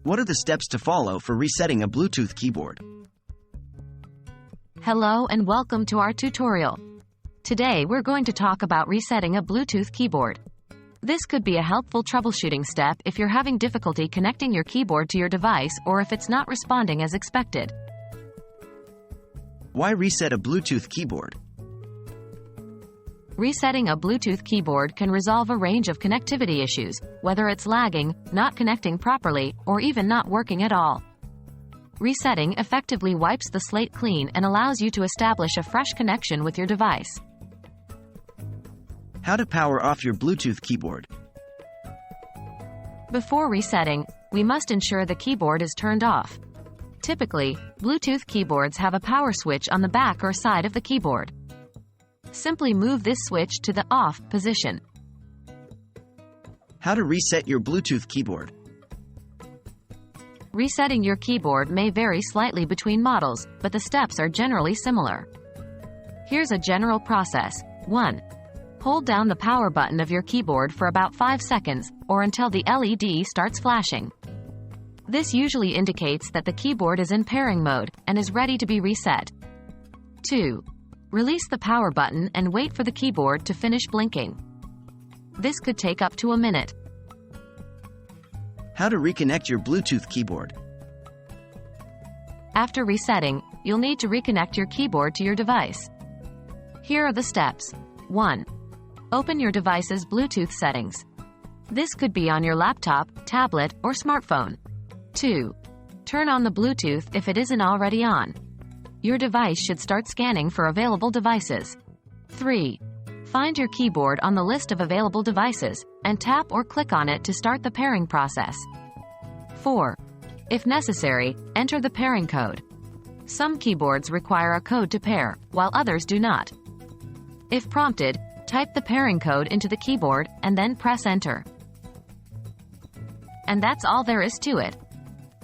What are the steps to follow for resetting a Bluetooth keyboard? Hello and welcome to our tutorial. Today we're going to talk about resetting a Bluetooth keyboard. This could be a helpful troubleshooting step if you're having difficulty connecting your keyboard to your device or if it's not responding as expected. Why reset a Bluetooth keyboard? Resetting a Bluetooth keyboard can resolve a range of connectivity issues, whether it's lagging, not connecting properly, or even not working at all. Resetting effectively wipes the slate clean and allows you to establish a fresh connection with your device. How to power off your Bluetooth keyboard? Before resetting, we must ensure the keyboard is turned off. Typically, Bluetooth keyboards have a power switch on the back or side of the keyboard. Simply move this switch to the off position. How to reset your Bluetooth keyboard? Resetting your keyboard may vary slightly between models, but the steps are generally similar. Here's a general process. 1. Hold down the power button of your keyboard for about 5 seconds, or until the LED starts flashing. This usually indicates that the keyboard is in pairing mode and is ready to be reset. 2. Release the power button and wait for the keyboard to finish blinking. This could take up to a minute. How to reconnect your Bluetooth keyboard? After resetting, you'll need to reconnect your keyboard to your device. Here are the steps. 1. Open your device's Bluetooth settings. This could be on your laptop, tablet, or smartphone. 2. Turn on the Bluetooth if it isn't already on. Your device should start scanning for available devices. 3. Find your keyboard on the list of available devices, and tap or click on it to start the pairing process. 4. If necessary, enter the pairing code. Some keyboards require a code to pair, while others do not. If prompted, type the pairing code into the keyboard, and then press enter. And that's all there is to it.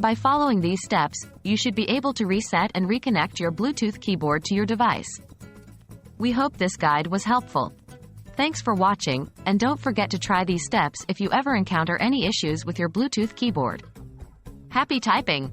By following these steps, you should be able to reset and reconnect your Bluetooth keyboard to your device. We hope this guide was helpful. Thanks for watching, and don't forget to try these steps if you ever encounter any issues with your Bluetooth keyboard. Happy typing!